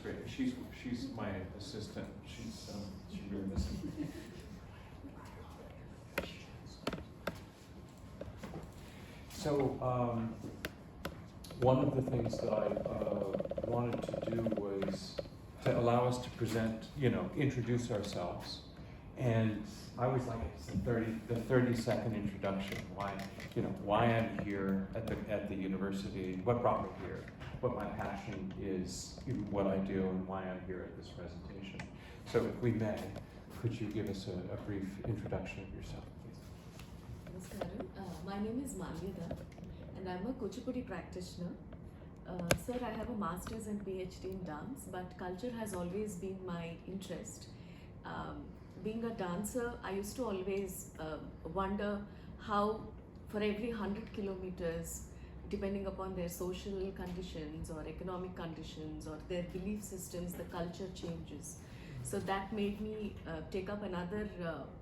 great. She's my assistant. She's really listening. So one of the things that I wanted to do was to allow us to present, introduce ourselves. And I always like it, the 30-second introduction. Why I'm here at the university, what brought me here, what my passion is, what I do, and why I'm here at this presentation. So if we may, could you give us a brief introduction of yourself, please? Namaskaram. My name is Gitam, and I'm a Kuchipudi practitioner. Sir, I have a master's and PhD in dance, but culture has always been my interest. Being a dancer, I used to always wonder how, for every 100 kilometers, depending upon their social conditions or economic conditions or their belief systems, the culture changes. So that made me take up another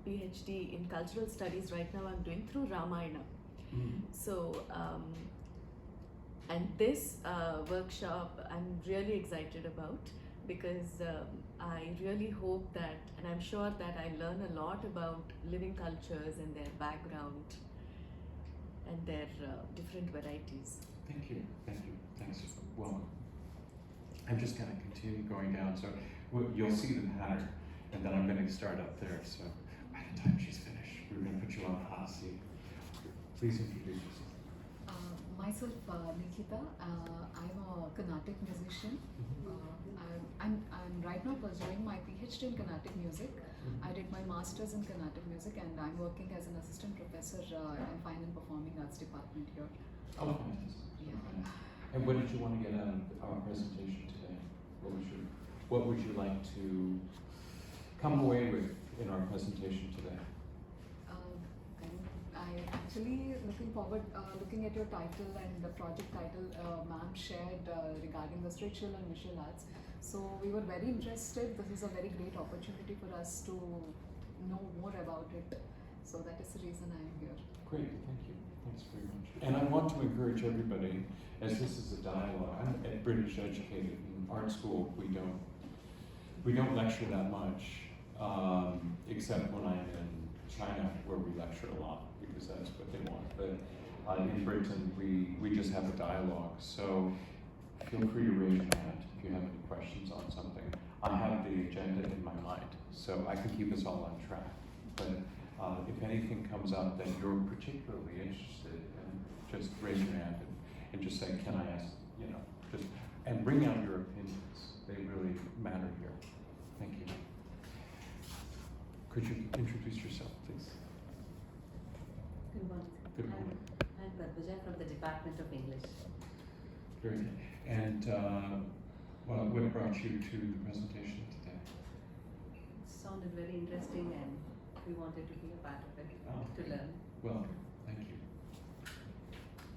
PhD in cultural studies. Right now I'm doing through Ramayana. So, and this workshop I'm really excited about, because I really hope that, and I'm sure that I learn a lot about living cultures and their background and their different varieties. Thank you. Thanks. Welcome. I'm just going to continue going down, so you'll see the pattern, and then I'm going to start up there. So by the time she's finished, we're going to put you on the hot seat. Please introduce yourself. Myself, Nikita. I'm a Carnatic musician. I'm right now pursuing my PhD in Carnatic music. I did my master's in Carnatic music, and I'm working as an assistant professor in Fine and Performing Arts department here. Oh, fantastic. Yeah. Okay. And what did you want to get out of our presentation today? What would you like to come away with in our presentation today? I actually looking forward, looking at your title and the project title ma'am shared regarding the spiritual and visual arts. So we were very interested. This is a very great opportunity for us to know more about it. So that is the reason I am here. Great, thank you. Thanks very much. And I want to encourage everybody, as this is a dialogue. I'm at British educated in art school. We don't lecture that much, except when I'm in China, where we lecture a lot, because that's what they want. But in Britain, we just have a dialogue. So feel free to raise your hand if you have any questions on something. I have the agenda in my mind, so I can keep us all on track. But if anything comes up that you're particularly interested in, just raise your hand and just say, can I ask, and bring out your opinions. They really matter here. Thank you. Could you introduce yourself, please? Good morning. Good morning. I'm Parvaja from the Department of English. Very good. And what brought you to the presentation today? It sounded very interesting and we wanted to be a part of it, to learn. Well, thank you.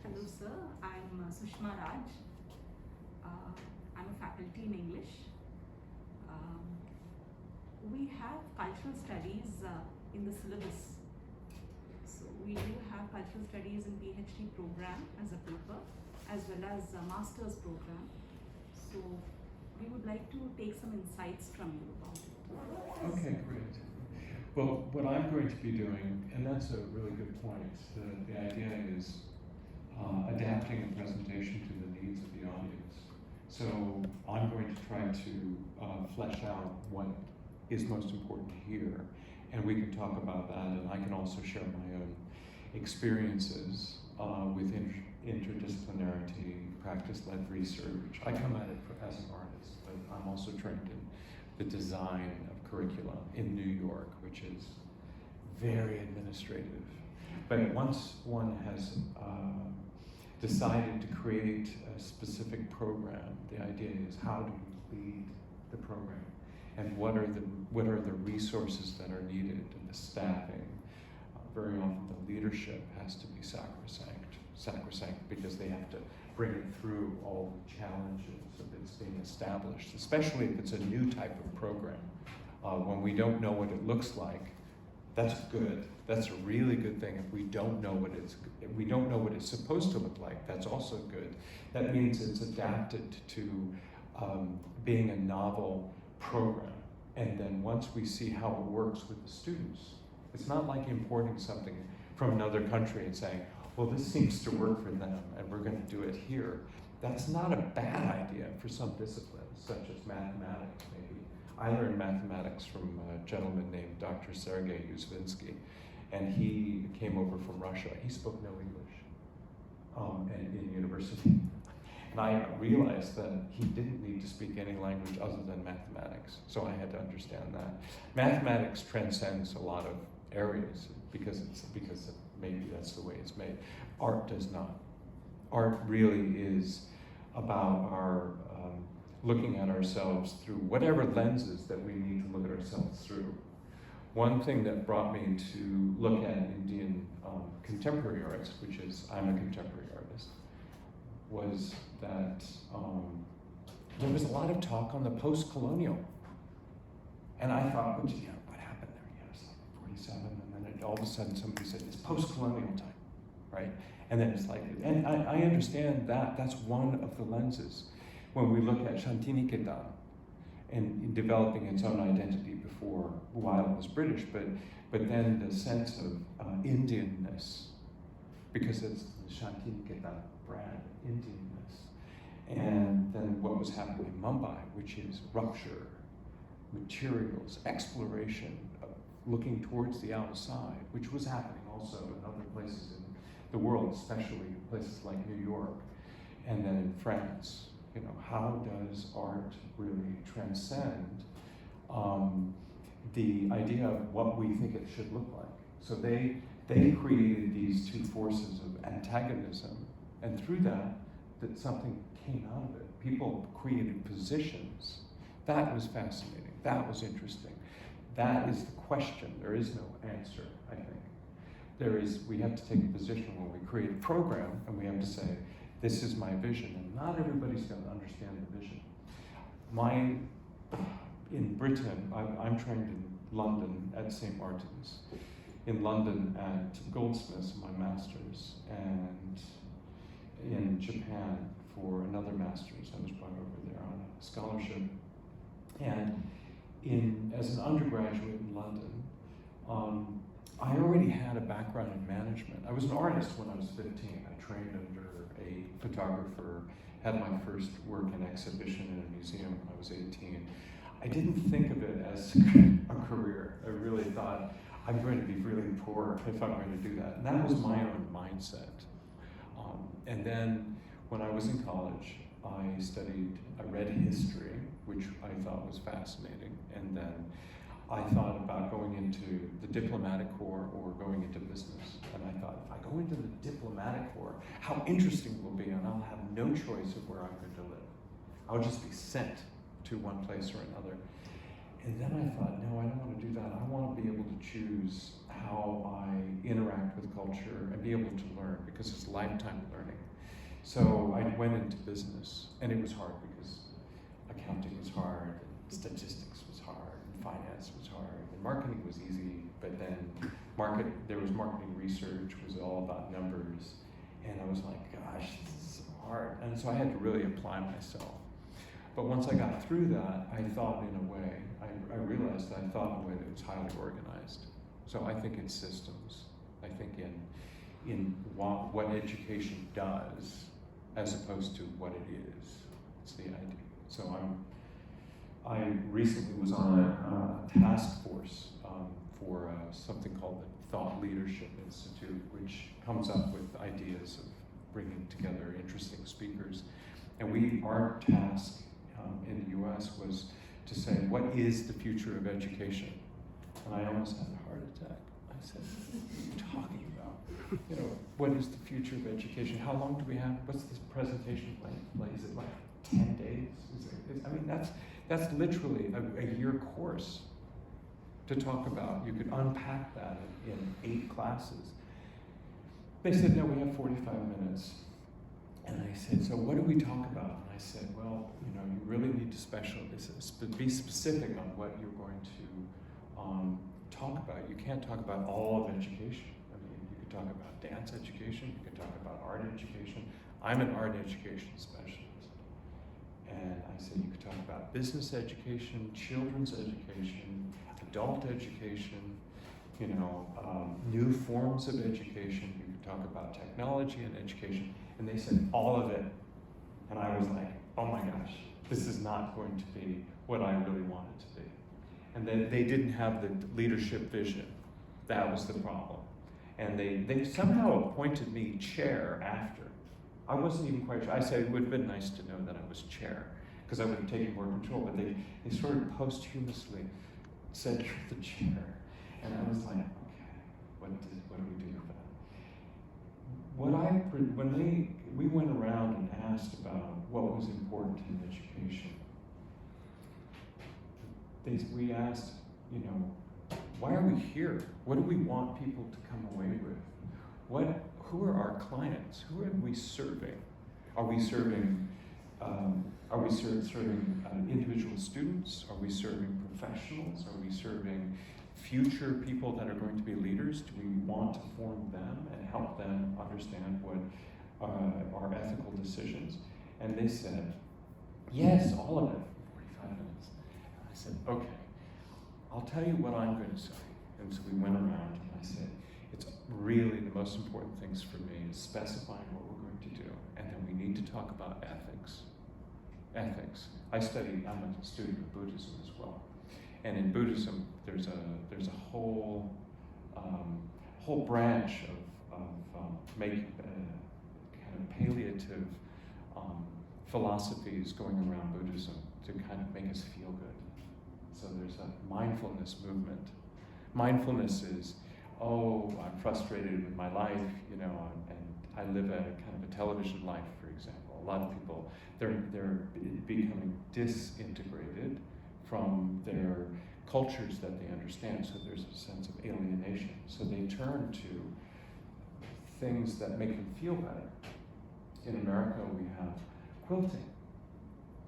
Hello sir, I'm Sushma Raj. I'm a faculty in English. We have cultural studies in the syllabus. So we do have cultural studies in PhD program as a paper, as well as a master's program. So we would like to take some insights from you about it. Okay, great. Well, what I'm going to be doing, and that's a really good point, the idea is adapting the presentation to the needs of the audience. So I'm going to try to flesh out what is most important here, and we can talk about that, and I can also share my own experiences with interdisciplinarity, practice-led research. I come at it as an artist, but I'm also trained in the design of curricula in New York, which is very administrative. But once one has decided to create a specific program, the idea is how do we lead the program? And what are the resources that are needed, and the staffing. Very often the leadership has to be sacrosanct, because they have to bring it through all the challenges of it's being established, especially if it's a new type of program. When we don't know what it looks like, that's good. That's a really good thing. If we don't know what it's supposed to look like, that's also good. That means it's adapted to being a novel program. And then once we see how it works with the students, it's not like importing something from another country and saying, well, this seems to work for them and we're going to do it here. That's not a bad idea for some disciplines, such as mathematics, maybe. I learned mathematics from a gentleman named Dr. Sergei Yuzvinsky, and he came over from Russia. He spoke no English in university. And I realized that he didn't need to speak any language other than mathematics, so I had to understand that. Mathematics transcends a lot of areas because maybe that's the way it's made. Art does not. Art really is about our looking at ourselves through whatever lenses that we need to look at ourselves through. One thing that brought me to look at Indian contemporary arts, which is, I'm a contemporary artist, was that there was a lot of talk on the post-colonial. And I thought, well, what happened there? It's like 47, and then all of a sudden somebody said, it's post-colonial time, right? And then it's like, and I understand that, that's one of the lenses. When we look at Shantiniketan and developing its own identity before, while it was British, but then the sense of Indianness, because it's the Shantiniketan brand, Indianness. And then what was happening in Mumbai, which is rupture, materials, exploration, looking towards the outside, which was happening also in other places in the world, especially places like New York, and then in France. How does art really transcend the idea of what we think it should look like? So they created these two forces of antagonism, and through that something came out of it. People created positions. That was fascinating. That was interesting. That is the question. There is no answer, I think. We have to take a position when we create a program, and we have to say, this is my vision, and not everybody's going to understand the vision. In Britain, I'm trained in London at St. Martin's, in London at Goldsmiths, my master's, and in Japan for another master's. I was brought over there on a scholarship. And as an undergraduate in London, I already had a background in management. I was an artist when I was 15. I trained under a photographer, had my first work in exhibition in a museum when I was 18. I didn't think of it as a career. I really thought, I'm going to be really poor if I'm going to do that. And that was my own mindset. And then when I was in college, I read history, which I thought was fascinating. And then I thought about going into the diplomatic corps or going into business. And I thought, if I go into the diplomatic corps, how interesting it will be, and I'll have no choice of where I'm going to live. I'll just be sent to one place or another. And then I thought, no, I don't want to do that. I want to be able to choose how I interact with culture and be able to learn, because it's lifetime learning. So I went into business, and it was hard because accounting was hard, and statistics was hard, and finance was hard, and marketing was easy, but then there was marketing research, was all about numbers, and I was like, gosh, this is so hard. And so I had to really apply myself. But once I got through that, I thought in a way, I realized that I thought in a way that was highly organized. So I think in systems, I think in what education does, as opposed to what it is. It's the idea. So I recently was on a task force for something called the Thought Leadership Institute, which comes up with ideas of bringing together interesting speakers. And our task in the US was to say, what is the future of education? And I almost had a heart attack. I said, what are you talking about? What is the future of education? How long do we have? What's this presentation like? Is it like 10 days? That's literally a year course to talk about. You could unpack that in 8 classes. They said, no, we have 45 minutes. And I said, so what do we talk about? And I said, well, you really need to be specific on what you're going to talk about. You can't talk about all of education. You could talk about dance education, you could talk about art education. I'm an art education specialist. And I said you could talk about business education, children's education, adult education, you know, new forms of education. You could talk about technology and education. And they said all of it. And I was like, oh my gosh, this is not going to be what I really want it to be. And then they didn't have the leadership vision. That was the problem. And they somehow appointed me chair after. I wasn't even quite sure. I said it would have been nice to know that I was chair, because I would have taken more control, but they sort of posthumously said, you're the chair. And I was like, okay, what do we do with that? We went around and asked about what was important in education. We asked, you know, why are we here? What do we want people to come away with? Who are our clients? Who are we serving? Are we serving individual students? Are we serving professionals? Are we serving future people that are going to be leaders? Do we want to form them and help them understand what are ethical decisions? And they said, yes, all of it, 45 minutes. And I said, okay, I'll tell you what I'm going to say. And so we went around and I said, it's really the most important things for me is specifying what we're going to do. And then we need to talk about ethics. Ethics. I'm a student of Buddhism as well. And in Buddhism, there's a whole branch of making kind of palliative philosophies going around Buddhism to kind of make us feel good. So there's a mindfulness movement. Mindfulness is, oh, I'm frustrated with my life, you know, and I live a kind of a television life, for example. A lot of people, they're becoming disintegrated from their cultures that they understand, so there's a sense of alienation. So they turn to things that make them feel better. In America, we have quilting.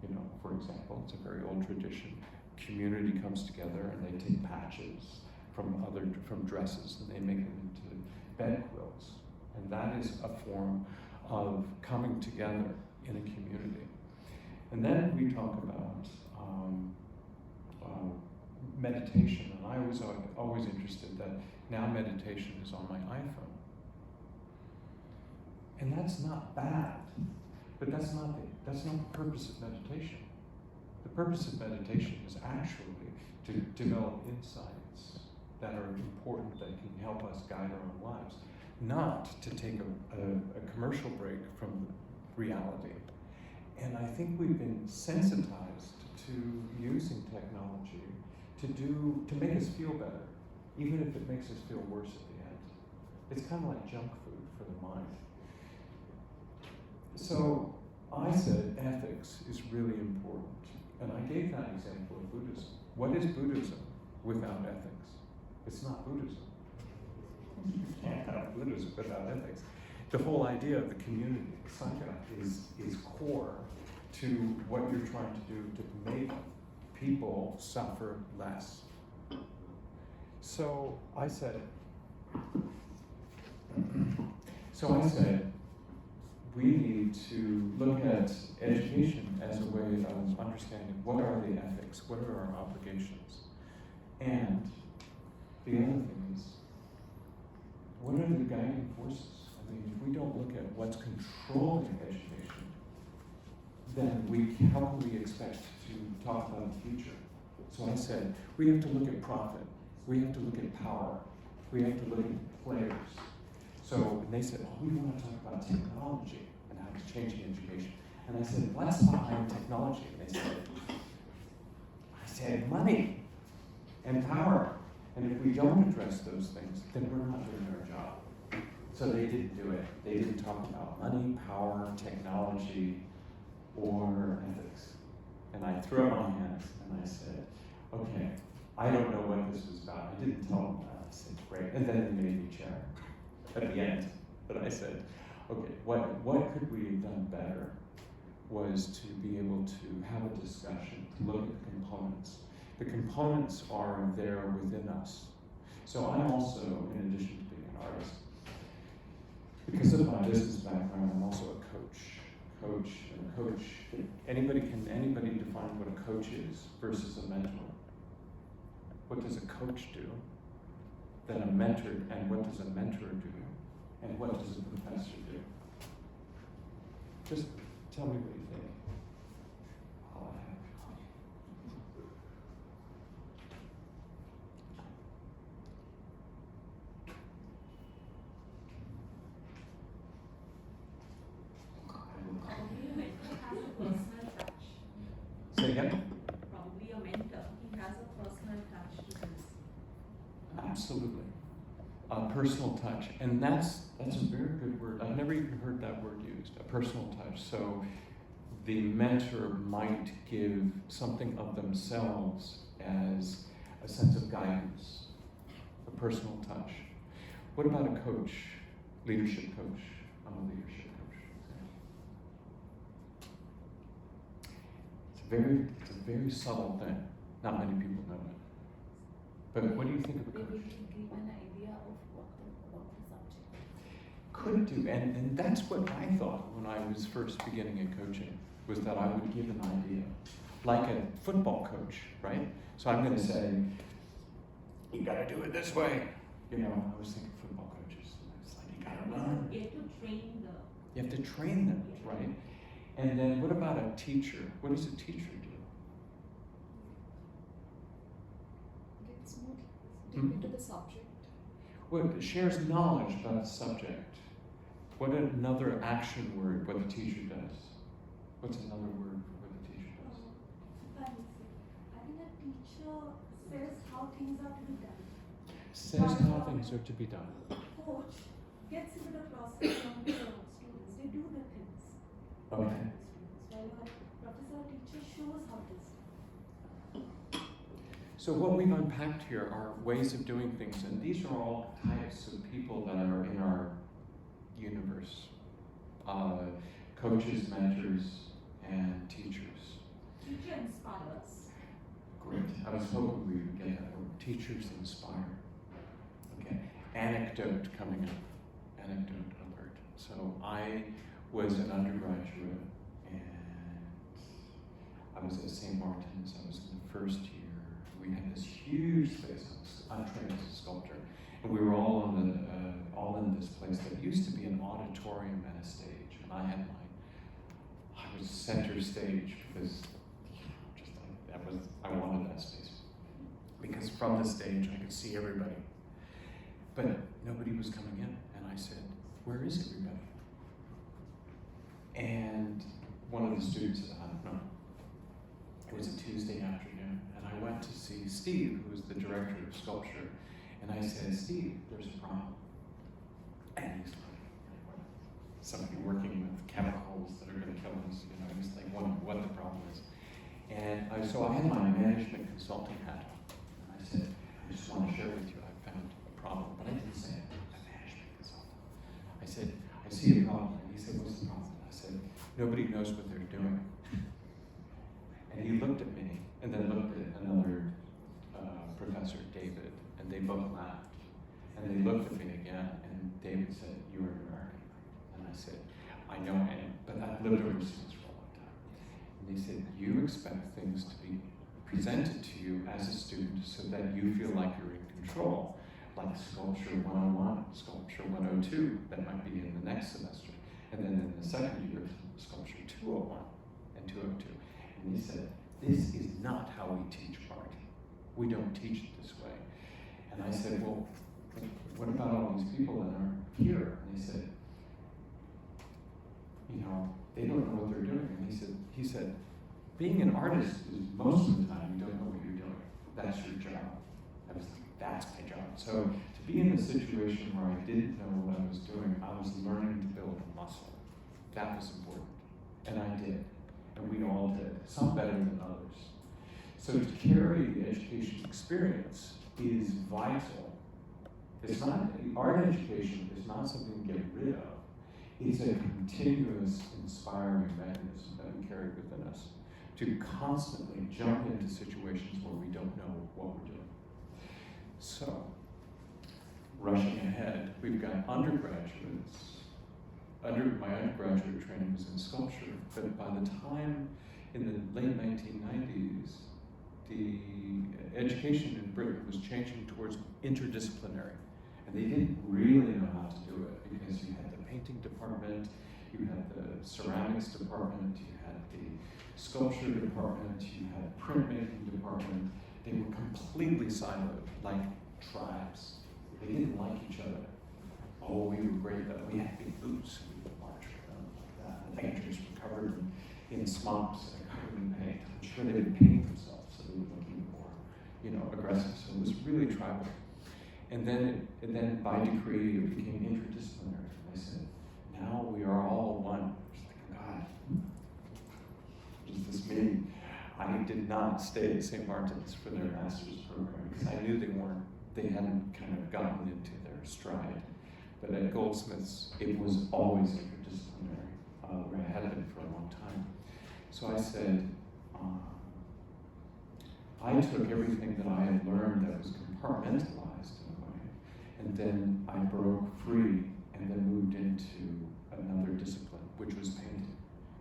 You know, for example, it's a very old tradition. Community comes together and they take patches from dresses and they make them into bed quilts. And that is a form of coming together in a community. And then we talk about meditation, and I was always interested that now meditation is on my iPhone. And that's not bad, but that's not the purpose of meditation. The purpose of meditation is actually to develop insights that are important, that can help us guide our own lives, not to take a commercial break from reality. And I think we've been sensitized to using technology to make us feel better, even if it makes us feel worse at the end. It's kind of like junk food for the mind. So I said ethics is really important. And I gave that example of Buddhism. What is Buddhism without ethics? It's not Buddhism. You can't have Buddhism without ethics. The whole idea of the community, Sangha, is core to what you're trying to do to make people suffer less. So I said, we need to look at education as a way of understanding what are the ethics, what are our obligations. And the other thing is, what are the guiding forces? I mean, if we don't look at what's controlling education, then how can we expect to talk about the future? So I said, we have to look at profit, we have to look at power, we have to look at players. So they said, oh, we want to talk about technology and how it's changing education. And I said, what's behind technology? And they said, money and power. And if we don't address those things, then we're not doing our job. So they didn't do it. They didn't talk about money, power, technology, or ethics. And I threw up my hands and I said, okay, I don't know what this was about. I didn't tell them that. I said, great. And then they made me chair at the end. But I said, okay, what could we have done better was to be able to have a discussion, to look at the components. The components are there within us. So I'm also, in addition to being an artist, because of my business background, I'm also a coach coach and a coach. Can anybody define what a coach is versus a mentor? What does a coach do? Then a mentor, and what does a mentor do? And what does a professor do? Just tell me what you think. I'll have Probably a mentor has a personal touch. Say again? Probably a mentor, he has a personal touch to this. Absolutely. A personal touch. And that's a very good word. I've never even heard that word used, a personal touch. So the mentor might give something of themselves as a sense of guidance, a personal touch. What about a coach, leadership coach? I'm a leadership coach. It's a very subtle thing. Not many people know it. But what do you think of a coach? Maybe give an idea of what the subject. Could do, and that's what I thought when I was first beginning in coaching, was that I would give an idea. Like a football coach, right? So I'm gonna say, you gotta do it this way. You know, I was thinking football coaches. It's like, you gotta learn. You have to train You have to train them, right? And then what about a teacher? What does a teacher do? Gets more deep into the subject. Well, it shares knowledge about the subject. What another action word, what the teacher does? What's another word for what the teacher does? I think a teacher says how things are to be done. Says how things are to be done. Coach gets into the process from the students. They do the things. Okay. While a professor or teacher shows how it is done. So what we've unpacked here are ways of doing things, and these are all types of people that are in our universe. Coaches, mentors, and teachers. Teacher inspires. Great. I was hoping we would get that word. Teachers inspire. Okay. Anecdote coming up. Anecdote alert. So I was an undergraduate, and I was at St. Martin's. I was in the first year. We had this huge space. I was untrained as a sculptor, and we were all in this place that used to be an auditorium and a stage. And I was center stage because just like that was, I wanted that space. Because from the stage I could see everybody. But nobody was coming in, and I said, where is everybody? And one of the students said, I don't know. It was a Tuesday afternoon, and I went to see Steve, who was the director of sculpture, and I said, Steve, there's a problem. And he's like, somebody working with chemicals that are going to kill us, you know, he's like, what the problem is. And so I had my management consulting hat on, and I said, I just want to share with you, I found a problem, but I didn't say I'm a management consultant. I said, I see a problem, and he said, what's the problem? I said, nobody knows what they're doing. And he looked at me, and then looked at another professor, David, and they both laughed. And they looked at me again, and David said, you are American. And I said, I know, but I've lived overseas for a long time. And they said, you expect things to be presented to you as a student so that you feel like you're in control, like Sculpture 101, Sculpture 102, that might be in the next semester. And then in the second year, Sculpture 201 and 202. And they said, this is not how we teach art. We don't teach it this way. And I said, well, what about all these people that aren't here? And they said, you know, they don't know what they're doing. And he said, being an artist is most of the time you don't know what you're doing. That's your job. I was like, that's my job. So to be in a situation where I didn't know what I was doing, I was learning to build a muscle. That was important. And I did. And we all did. Some better than others. So to carry the education experience is vital. It's not, art education is not something to get rid of. It's a continuous inspiring mechanism that we carry within us to constantly jump into situations where we don't know what we're doing. So, rushing ahead, we've got undergraduates, my undergraduate training was in sculpture, but by the time in the late 1990s, the education in Britain was changing towards interdisciplinary. And they didn't really know how to do it because you had the painting department, you had the ceramics department, you had the sculpture department, you had printmaking department. They were completely siloed, like tribes. They didn't like each other. Oh, we were great, but we had big boots, and we would march around like that. The painters were covered in smocks and covered in paint. I'm sure they didn't paint themselves, so they would look even more, aggressive. So it was really tribal. And then by decree, it became interdisciplinary. And I said, now we are all one. I was like, God, what does this mean? I did not stay at St. Martin's for their master's program because I knew they hadn't kind of gotten into their stride. But at Goldsmiths, it was always interdisciplinary, where I had been for a long time. So I said, I took everything that I had learned that was compartmentalized in a way, and then I broke free and then moved into another discipline, which was painting.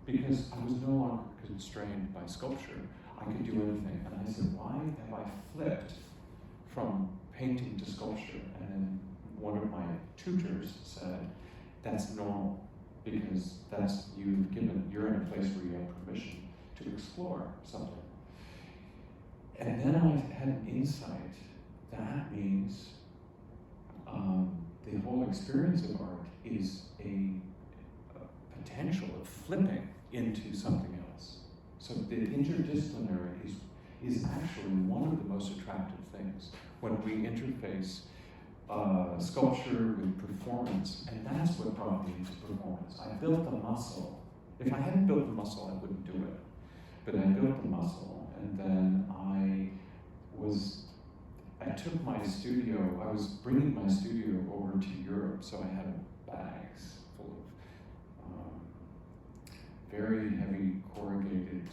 Because I was no longer constrained by sculpture. I could do anything. And I said, why have I flipped from painting to sculpture? And then one of my tutors said, that's normal, because you're in a place where you have permission to explore something. And then I had an insight. That means the whole experience of art is a potential of flipping into something else. So the interdisciplinary is actually one of the most attractive things when we interface sculpture with performance, and that's what brought me into performance. I built the muscle. If I hadn't built the muscle, I wouldn't do it. But I built the muscle, and then I took my studio, I was bringing my studio over to Europe, so I had bags full of very heavy corrugated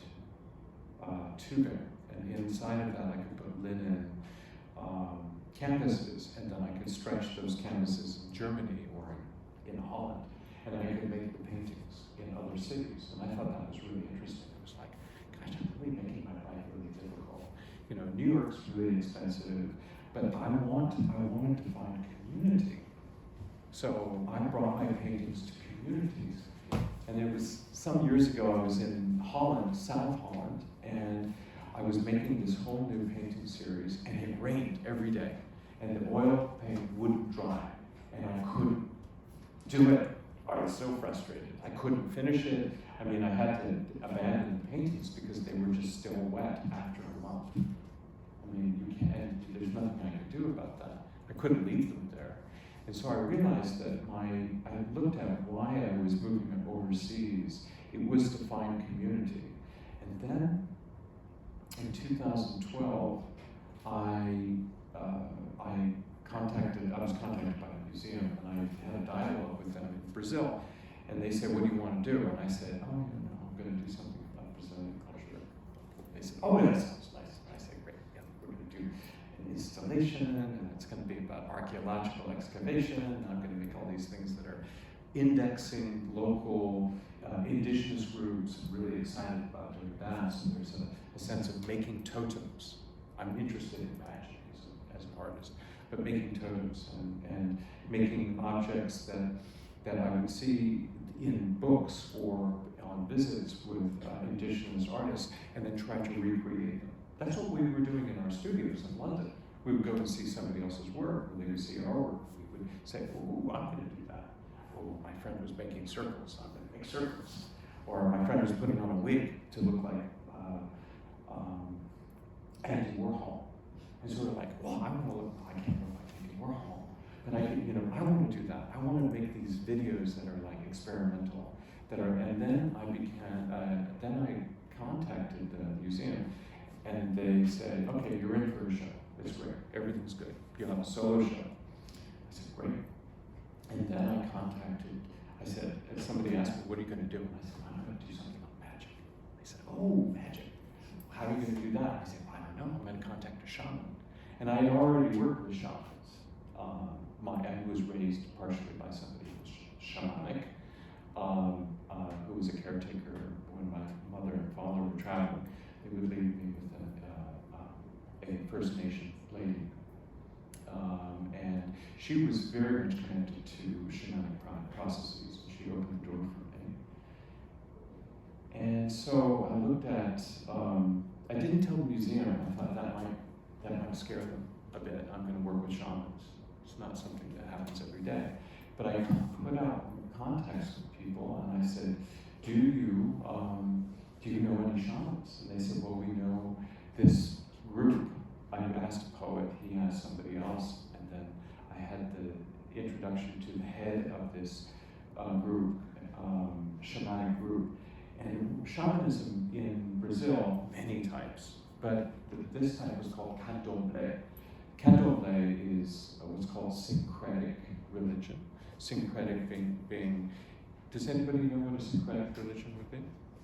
tubing, and inside of that I could put linen, canvases, and then I could stretch those canvases in Germany or in Holland, and then I could make the paintings in other cities, and I thought that was really interesting. It was like, gosh, I'm really making my life really difficult. New York's really expensive, but I wanted to find community. So I brought my paintings to communities, and it was some years ago. I was in Holland, South Holland, and I was making this whole new painting series, and it rained every day, and the oil paint wouldn't dry, and I couldn't do it. I was so frustrated. I couldn't finish it. I mean, I had to abandon the paintings because they were just still wet after a month. I mean, you can't, there's nothing I could do about that. I couldn't leave them there. And so I realized that I looked at why I was moving overseas. It was to find community. And then in 2012, I was contacted by the museum, and I had a dialogue with them in Brazil. And they said, what do you want to do? And I said, I'm going to do something about Brazilian culture. They said, oh, that sounds nice. And I said, great, yeah, we're going to do an installation, and it's going to be about archaeological excavation, and I'm going to make all these things that are indexing local indigenous groups. I'm really excited about doing that. So there's a sense of making totems. I'm interested in magic as an artist, but making totems and making objects that I would see in books or on visits with indigenous artists, and then try to recreate them. That's what we were doing in our studios in London. We would go and see somebody else's work, and they would see our work. We would say, oh, I'm going to do that. Oh, my friend was making circles, I'm going to make circles. Or my friend was putting on a wig to look like Andy Warhol. And so we're like, well, I can't look like Andy Warhol, but I want to do that. I want to make these videos that are like experimental, and then I contacted the museum, and they said, okay, you're in for a show. It's great, everything's good. You have a solo show. I said, great. And then I said, somebody asked me, what are you going to do? And I said, I'm going to do something on magic. They said, oh, magic. How are you going to do that? I said, I don't know, I'm going to contact a shaman. And I had already worked with shamans. I was raised partially by somebody who was shamanic. who was a caretaker when my mother and father were traveling. They would leave me with a First Nation lady. And she was very much connected to shamanic processes. She opened the door for me. And so I looked at, I didn't tell the museum, I thought that might scare them a bit. I'm going to work with shamans. It's not something that happens every day. But I put out contacts with people and I said, do you know any shamans? And they said, well, we know this group. I asked a poet, he asked somebody else, and then I had the introduction to the head of this group, shamanic group. And shamanism in Brazil, many types, but this type was called candomblé. Candomblé is what's called syncretic religion. Syncretic being, does anybody know what a syncretic religion would be?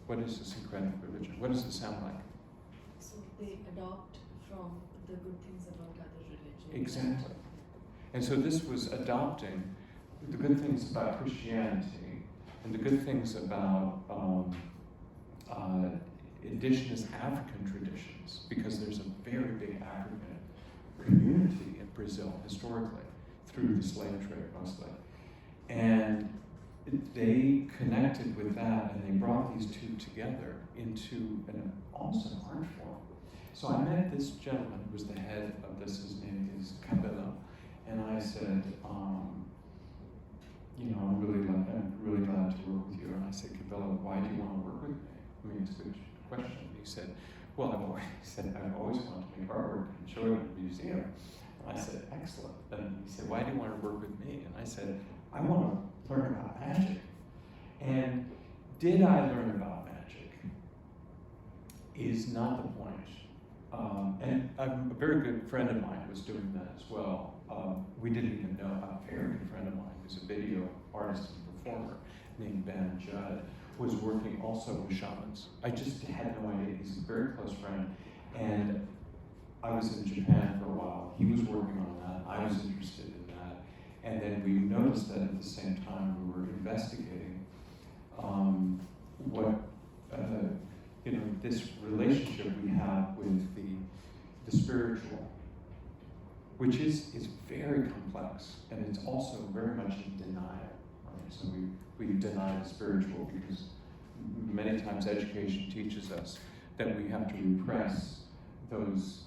What is a syncretic religion? What does it sound like? So they adopt from the good things about other religions. Exactly. And so this was adopting the good things about Christianity and the good things about indigenous African traditions, because there's a very big African community in Brazil historically through the slave trade mostly. And they connected with that and they brought these two together into almost an art form. So I met this gentleman who was the head of this, his name is Cabela, and I said, I'm really glad to work with you. And I said, Cabela, why do you want to work with me? I mean, it's a good question. He said, well, I've always wanted to make artwork and show it at the museum. And I said, excellent. And he said, why do you want to work with me? And I said, I want to learn about magic. And did I learn about magic is not the point. And a very good friend of mine was doing that as well. We didn't even know, a very good friend of mine who's a video artist and performer named Ben Judd was working also with shamans. I just had no idea. He's a very close friend. And I was in Japan for a while. He was working on that. I was interested in that. And then we noticed that at the same time we were investigating this relationship we have with the spiritual, which is very complex, and it's also very much in denial. Right? So we deny the spiritual because many times education teaches us that we have to repress those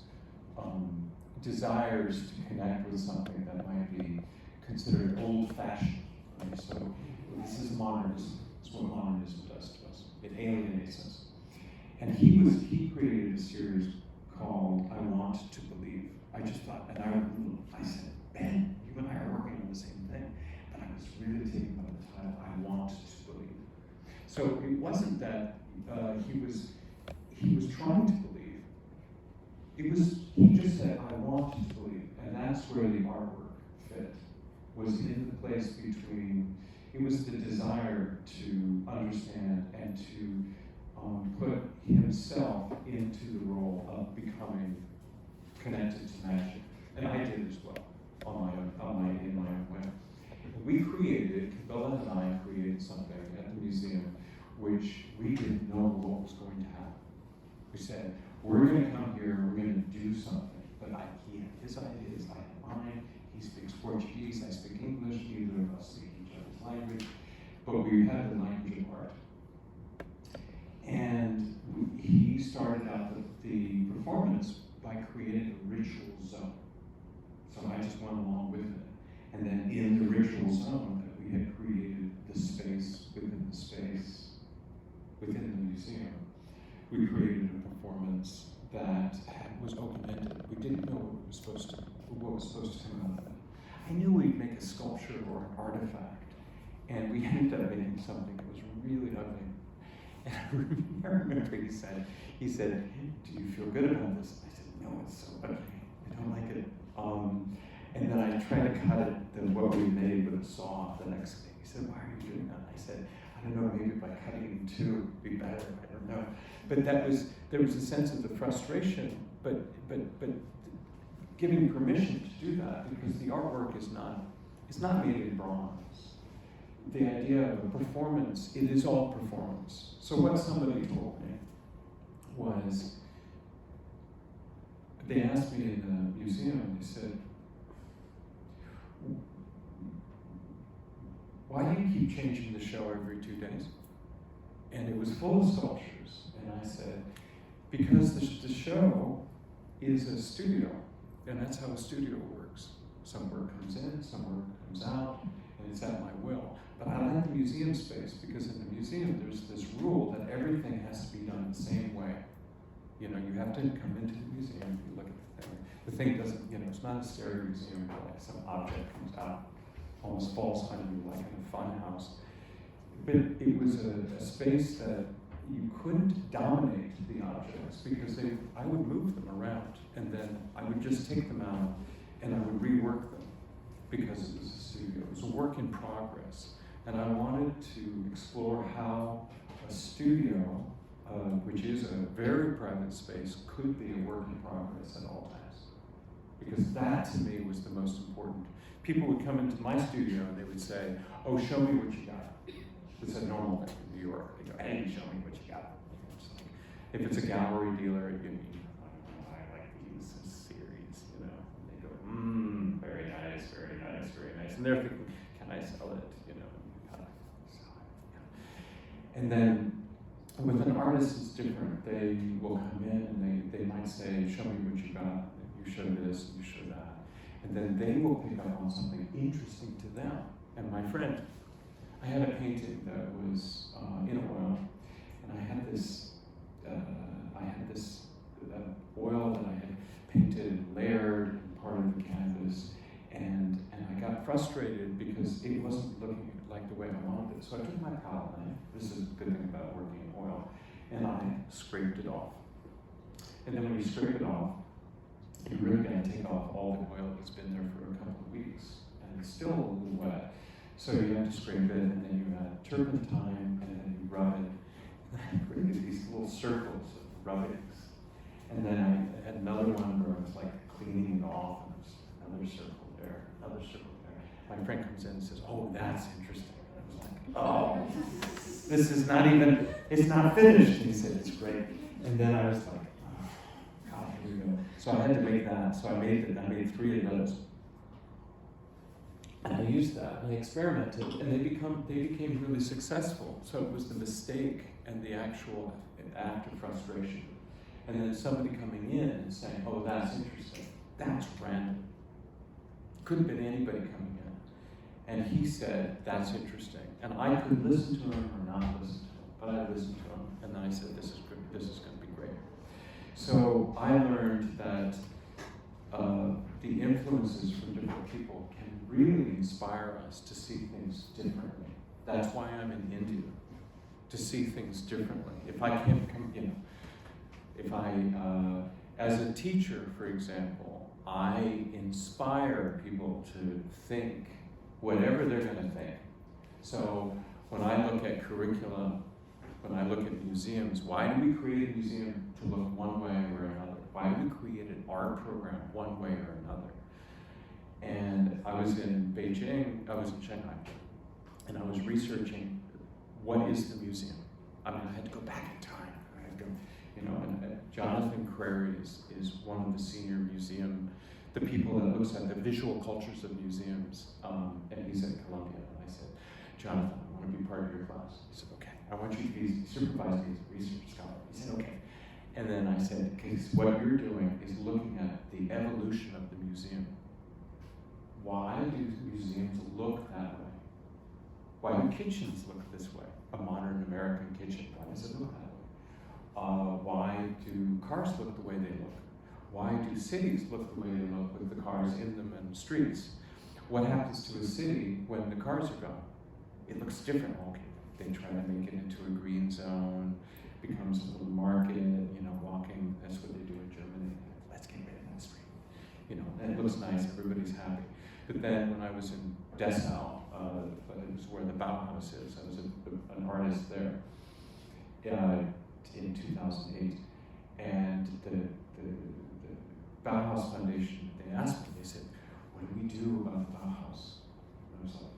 desires to connect with something that might be considered old-fashioned. Right? So this is modernism. It's what modernism does to us. It alienates us. And he created a series called I Want to Believe. I just thought, and I said, Ben, you and I are working on the same thing. But I was really taken by the title, I Want to Believe. So it wasn't that he was trying to believe. He just said, I want to believe. And that's where the artwork fit, was in the place between, it was the desire to understand and to put himself into the role of becoming connected to magic. And I did as well, in my own way. Cabela and I created something at the museum which we didn't know what was going to happen. We said, we're going to come here, we're going to do something. But he had his ideas, I had mine. He speaks Portuguese, I speak English, neither of us speak each other's language. But we had the language of art. And he started out the performance by creating a ritual zone. So I just went along with it. And then in the ritual zone that we had created the space within the space, within the museum, we created a performance that was open-ended. We didn't know what was supposed to come out of it. I knew we'd make a sculpture or an artifact, and we ended up making something that was really ugly. And I remember he said, do you feel good about this? I said, no, it's so ugly. I don't like it. And then I tried to cut it, what we made with a saw the next day. He said, why are you doing that? I said, I don't know, maybe by cutting it in two it would be better. I don't know. But there was a sense of the frustration, but giving permission to do that, because the artwork is not made in bronze. the idea of performance, it is all performance. So what somebody told me was, they asked me in the museum, they said, why do you keep changing the show every 2 days? And it was full of sculptures. And I said, because the show is a studio, and that's how a studio works. Some work comes in, some work comes out, and it's at my will. But I like the museum space because in the museum there's this rule that everything has to be done the same way. You know, you have to come into the museum, you look at the thing. The thing doesn't, you know, it's not a stereo museum where like some object comes out, almost falls on you like in a fun house. But it was a space that you couldn't dominate the objects because I would move them around and then I would just take them out and I would rework them because it was a studio. It was a work in progress. And I wanted to explore how a studio, which is a very private space, could be a work in progress at all times. Because that to me was the most important. People would come into my studio and they would say, oh, show me what you got. It's a normal thing in New York. They go, hey, show me what you got. If it's a gallery dealer, you mean, I like these series, you know. And they go, very nice, very nice, very nice. And they're thinking, can I sell it? You know, you gotta sell it. Yeah. And then with an artist, it's different. They will come in and they might say, show me what you got. You show this, you show that. And then they will pick up on something interesting to them. And my friend, I had a painting that was in oil, and I had this oil that I had painted layered in part of the canvas, and I got frustrated because it wasn't looking like the way I wanted it. So I took my palette knife, this is a good thing about working in oil, and I scraped it off. And then when you scrape it off, you really got to take off all the oil that's been there for a couple of weeks, and it's still a little wet. So you have to scrape it, and then you add turpentine, and then you rub it. I created these little circles of rubbings. And then I had another one where I was like cleaning it off, and there's another circle there, another circle there. My friend comes in and says, oh, that's interesting. And I was like, oh, this is not even, it's not finished. And he said, it's great. And then I was like, oh, God, here we go. So I had to make that. So I made 3 of those. And I used that, and I experimented, and they became really successful. So it was the mistake and the actual act of frustration. And then somebody coming in and saying, oh, that's interesting. That's random. Couldn't have been anybody coming in. And he said, that's interesting. And I could listen to him or not listen to him, but I listened to him. And then I said, this is good. This is going to be great. So I learned that the influences from different people can really inspire us to see things differently. That's why I'm in India, to see things differently. If I can't come, you know, if I, as a teacher, for example, I inspire people to think whatever they're going to think. So when I look at curriculum, when I look at museums, why do we create a museum to look one way or another? Why do we create an art program one way or another? And I was in Beijing, I was in Shanghai, and I was researching what is the museum. I mean, I had to go back in time. I had to go, you know, and Jonathan Crary is one of the senior museum, the people that looks at the visual cultures of museums, and he's at Columbia. And I said, Jonathan, I want to be part of your class. He said, okay. I want you to supervise me as a research scholar. He said, okay. And then I said, because what you're doing is looking at the evolution of the museum. Why do museums look that way? Why do kitchens look this way? A modern American kitchen, why does it look that way? Why do cars look the way they look? Why do cities look the way they look with the cars in them and the streets? What happens to a city when the cars are gone? It looks different. Okay, they try to make it into a green zone, becomes a little market, you know, walking, that's what they do in Germany. Let's get rid of that street. You know, and it looks nice, everybody's happy. But then when I was in Dessau, it was where the Bauhaus is, I was an artist there in 2008. And the Bauhaus Foundation, they asked me, they said, what do we do about the Bauhaus? And I was like,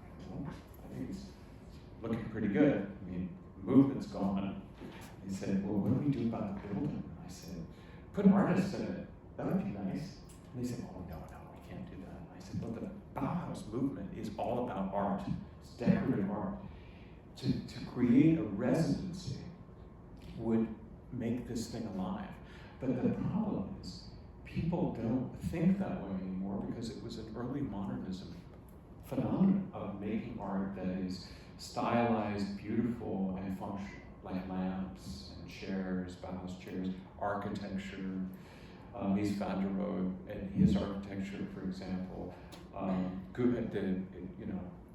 I don't know. I put artists in it. That would be nice. And they said, oh, no, we can't do that. I said, well, the Bauhaus movement is all about art. It's decorative art. To create a residency would make this thing alive. But the problem is, people don't think that way anymore because it was an early modernism phenomenon of making art that is stylized, beautiful, and functional, like lamps and chairs, Bauhaus chairs, architecture. Mies van der Rohe and his architecture, for example.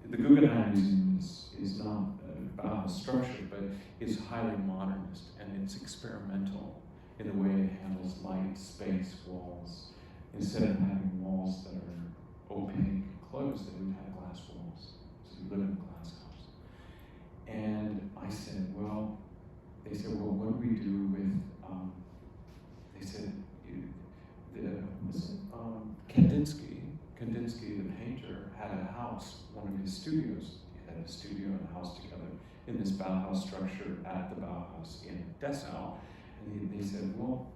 The Guggenheim Museum is not a Bauhaus structure, but is highly modernist, and it's experimental in the way it handles light, space, walls. Instead of having walls that are opaque and closed, they would have glass walls. So you live in a glass house. And I said, they said, what do we do with, they said, Kandinsky, the painter, had a house, one of his studios. He had a studio and a house together in this Bauhaus structure at the Bauhaus in Dessau. And they said, well,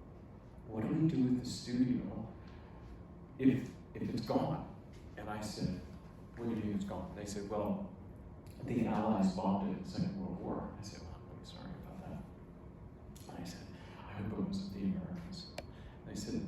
what do we do with the studio if it's gone? And I said, what do you mean it's gone? They said, well, the Allies bombed it in the Second World War. I said, well, I'm really sorry about that. And I said, I hope it wasn't the Americans. And they said,